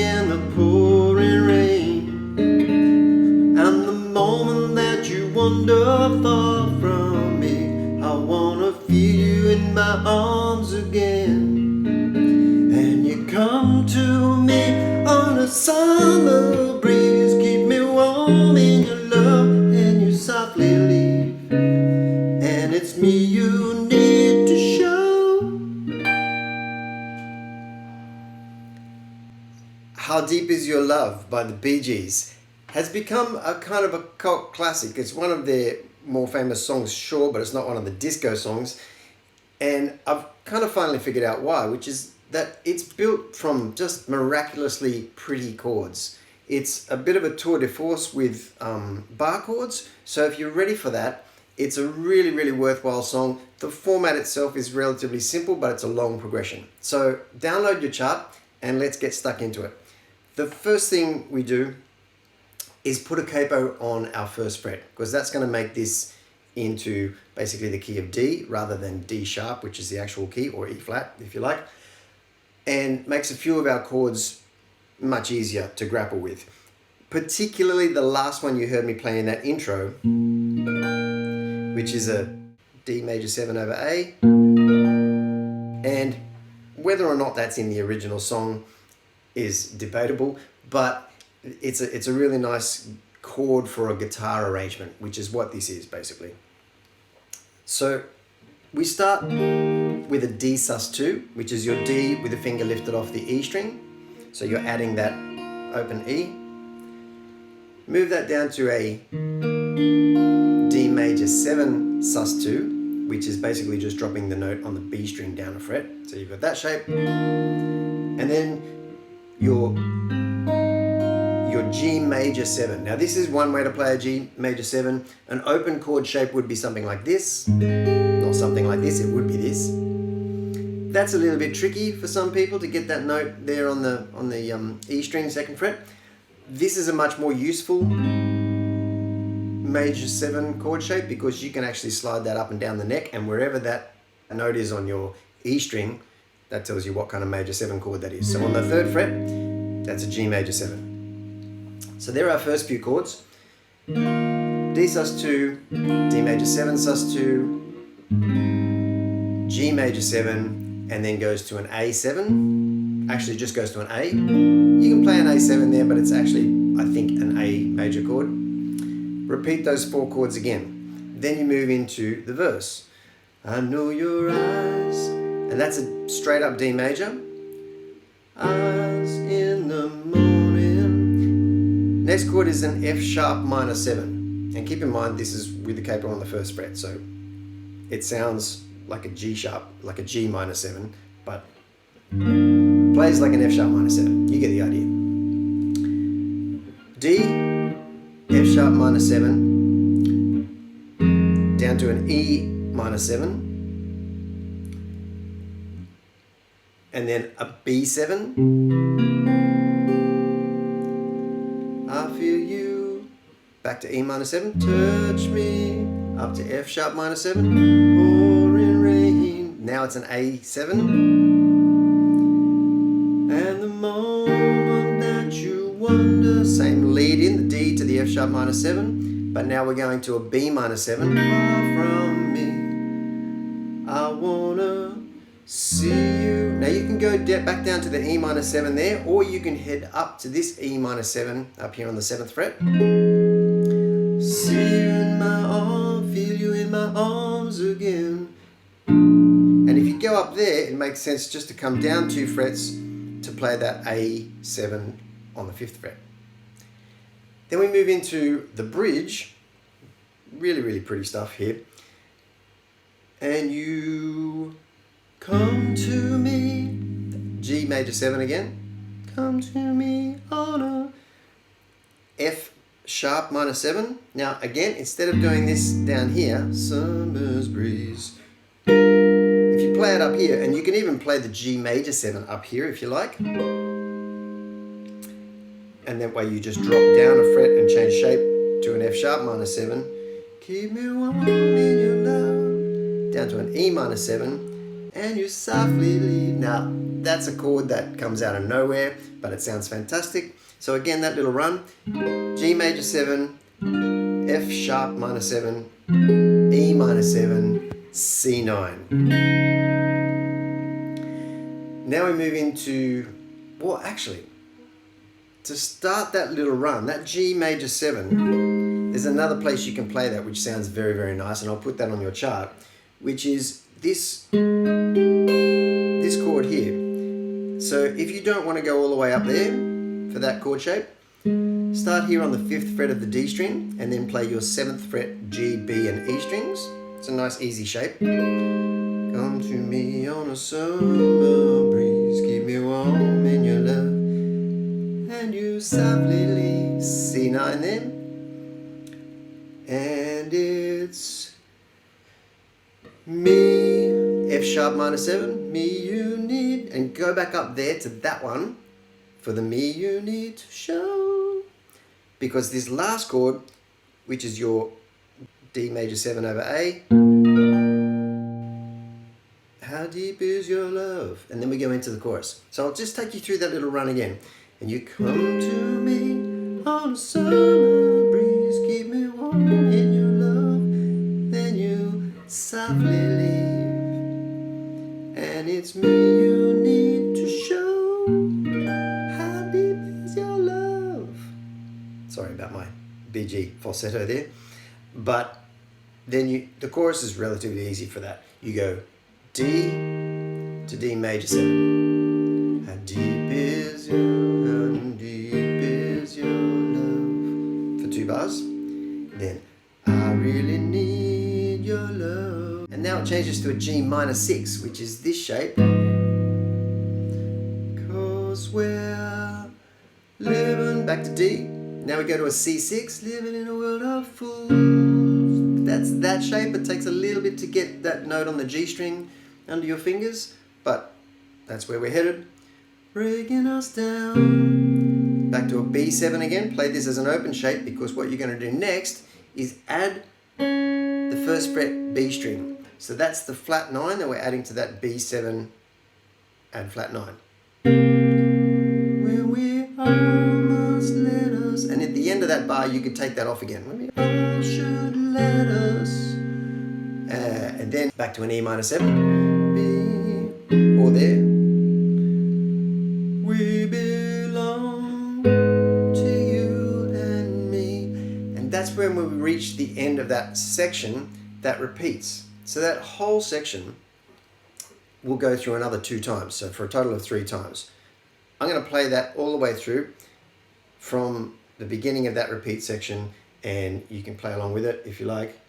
in the pouring rain, and the moment that you wander far from me, I wanna feel you in my arms again. And you come to me on a summer breeze, keep me warm in your love, and you softly leave, and it's me you need to show. How Deep Is Your Love by the Bee Gees has become a kind of a cult classic. It's one of their more famous songs, sure, but it's not one of the disco songs. And I've kind of finally figured out why, which is that it's built from just miraculously pretty chords. It's a bit of a tour de force with bar chords. So if you're ready for that, it's a really, really worthwhile song. The format itself is relatively simple, but it's a long progression. So download your chart and let's get stuck into it. The first thing we do is put a capo on our first fret, because that's going to make this into basically the key of D rather than D sharp, which is the actual key, or E flat if you like, and makes a few of our chords much easier to grapple with. Particularly the last one you heard me play in that intro, which is a D major 7 over A, and whether or not that's in the original song is debatable, but it's a really nice chord for a guitar arrangement, which is what this is basically. So we start with a D sus2, which is your D with the finger lifted off the E string. So you're adding that open E. Move that down to a D major 7 sus2, which is basically just dropping the note on the B string down a fret. So you've got that shape. And then your G major 7. Now this is one way to play a G major 7. An open chord shape would be something like this. Not something like this, it would be this. That's a little bit tricky for some people to get that note there on the E string 2nd fret. This is a much more useful major 7 chord shape, because you can actually slide that up and down the neck, and wherever that note is on your E string, that tells you what kind of major 7 chord that is. So on the 3rd fret, that's a G major 7. So there are our first few chords. D sus2, D major 7 sus2, G major 7, and then goes to an A7. Actually just goes to an A. You can play an A7 there, but it's actually, I think, an A major chord. Repeat those 4 chords again. Then you move into the verse. I know your eyes, and that's a straight up D major. Eyes in the morning. Next chord is an F sharp minor 7. And keep in mind, this is with the capo on the 1st fret, so it sounds like a G sharp, like a G minor 7, but plays like an F sharp minor 7. You get the idea. D, F sharp minor 7, down to an E minor 7, and then a B7. I feel you. Back to E minor 7. Touch me. Up to F sharp minor 7. Pouring rain. Now it's an A7. And the moment that you wonder. Same lead in, the D to the F sharp minor 7. But now we're going to a B minor 7. Far from me. I wanna see you. Now you can go back down to the E minor 7 there, or you can head up to this E minor 7 up here on the 7th fret. See you in my arms, feel you in my arms again. And if you go up there, it makes sense just to come down 2 frets to play that A7 on the 5th fret. Then we move into the bridge. Really, really pretty stuff here. And you come to me, G major 7 again. Come to me on a F sharp minor 7. Now again, instead of doing this down here, summer's breeze, if you play it up here, and you can even play the G major 7 up here if you like, and that way you just drop down a fret and change shape to an F sharp minor 7. Keep me warm in your love, down to an E minor 7, and you softly leave. Now that's a chord that comes out of nowhere, but it sounds fantastic. So again, that little run, G major 7, F sharp minor 7, E minor 7, C9. Now we move into, well actually, to start that little run, that G major 7, there's another place you can play that which sounds very, very nice, and I'll put that on your chart, which is this chord here. So if you don't want to go all the way up there for that chord shape, start here on the 5th fret of the D string and then play your 7th fret G, B and E strings. It's a nice easy shape. Come to me on a summer breeze, keep me warm in your love, and you softly leave. C9 then. And it's me, F sharp minor 7, me you need, and go back up there to that one for the me you need to show. Because this last chord, which is your D major 7 over A, how deep is your love? And then we go into the chorus. So I'll just take you through that little run again. And you come to me on a summer breeze, keep me warm in your love, then you softly leave. And it's me you need to show, how deep is your love? Sorry about my BG falsetto there. But then the chorus is relatively easy for that. You go D to D major 7. How deep is your love? How deep is your love? For 2 bars. Then I really need your love. And now it changes to a G minor 6, which is this shape. 'Cause we're living, back to D. Now we go to a C6, living in a world of fools. That's that shape. It takes a little bit to get that note on the G string under your fingers, but that's where we're headed. Breaking us down. Back to a B7 again. Play this as an open shape, because what you're going to do next is add the 1st fret B string. So that's the flat 9 that we're adding to that B7, add flat 9. When we almost let us, and at the end of that bar you could take that off again. When we all should let us. And then back to an E minor 7, B, or there. We belong to you and me. And that's when we reach the end of that section that repeats. So that whole section we'll go through another 2 times, so for a total of 3 times. I'm going to play that all the way through from the beginning of that repeat section, and you can play along with it if you like.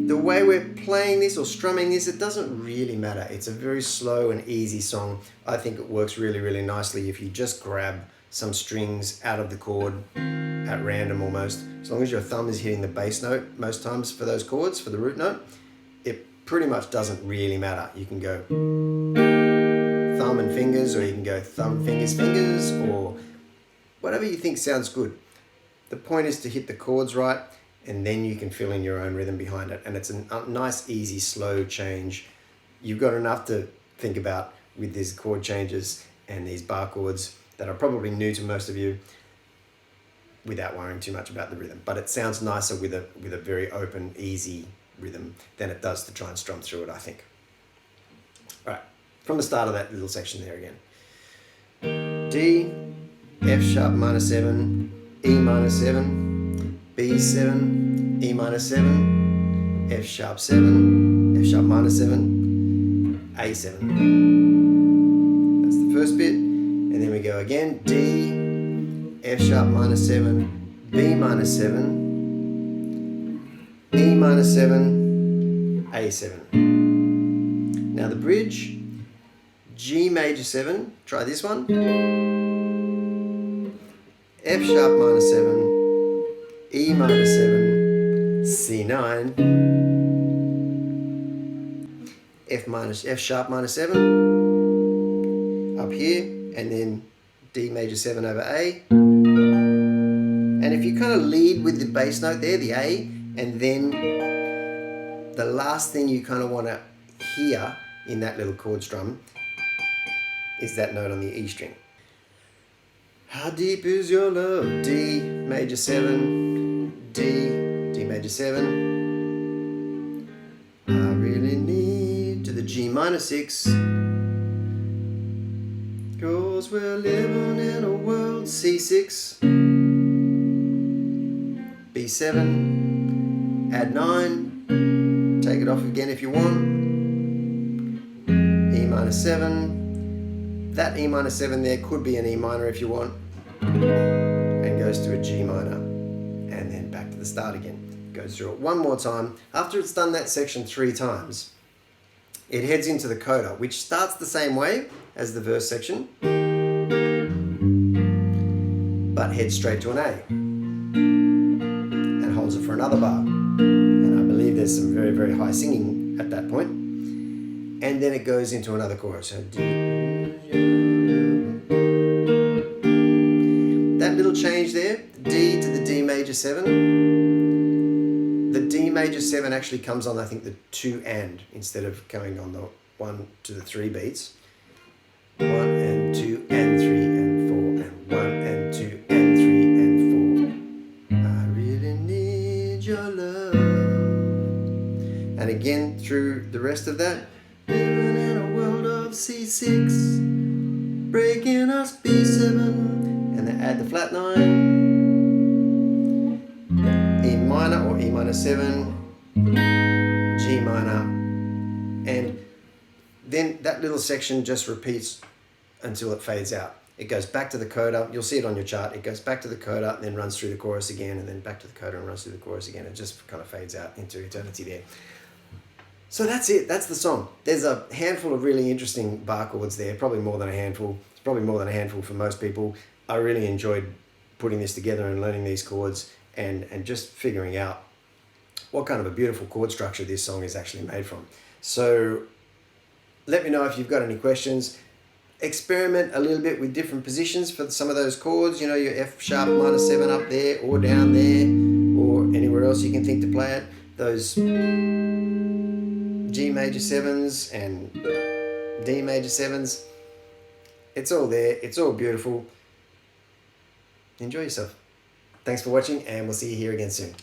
The way we're playing this or strumming this, it doesn't really matter. It's a very slow and easy song. I think it works really, really nicely if you just grab some strings out of the chord at random almost. As long as your thumb is hitting the bass note most times for those chords, for the root note, it pretty much doesn't really matter. You can go thumb and fingers, or you can go thumb, fingers, fingers, or whatever you think sounds good. The point is to hit the chords right, and then you can fill in your own rhythm behind it. And it's a nice, easy, slow change. You've got enough to think about with these chord changes and these bar chords that are probably new to most of you, without worrying too much about the rhythm. But it sounds nicer with a very open, easy rhythm than it does to try and strum through it, I think. All right, from the start of that little section there again. D, F sharp minor 7, E minor 7, B7, E minor 7, F sharp 7, F sharp minor 7, A7. That's the first bit. And then we go again, D, F sharp minor 7, B minor 7, E minor 7, A7. Now the bridge, G major 7, try this one, F sharp minor 7, E minor 7, C9, F sharp minor 7, up here, and then D D major 7 over A. And if you kind of lead with the bass note there, the A, and then the last thing you kind of want to hear in that little chord strum is that note on the E string. How deep is your love? D major 7, D major 7. I really need to the G minor 6. Cause we're living in a world. C6, B7, add 9, take it off again if you want. E minor 7. That E minor 7 there could be an E minor if you want, and goes to a G minor, and then back to the start again. Goes through it one more time. After it's done that section 3 times, it heads into the coda, which starts the same way as the verse section, but heads straight to an A, and holds it for another bar. And I believe there's some very, very high singing at that point. And then it goes into another chorus. So that little change there, D to the D major 7. The D major 7 actually comes on, I think, the 2 and instead of going on the 1 to the 3 beats. 1 and 2 and 3 and 4 and 1 and 2 and 3 and 4. I really need your love. And again through the rest of that. Living in a world of C6, breaking us B7, and then add the flat 9, E minor or E minor 7, G minor, and then that little section just repeats until it fades out. It goes back to the coda. You'll see it on your chart. It goes back to the coda, and then runs through the chorus again, and then back to the coda and runs through the chorus again. It just kind of fades out into eternity there. So that's it. That's the song. There's a handful of really interesting bar chords there. Probably more than a handful. It's probably more than a handful for most people. I really enjoyed putting this together and learning these chords and just figuring out what kind of a beautiful chord structure this song is actually made from. So let me know if you've got any questions. Experiment a little bit with different positions for some of those chords. You know, your F sharp minor 7 up there or down there or anywhere else you can think to play it. Those G major 7s and D major 7s. It's all there. It's all beautiful. Enjoy yourself. Thanks for watching, and we'll see you here again soon.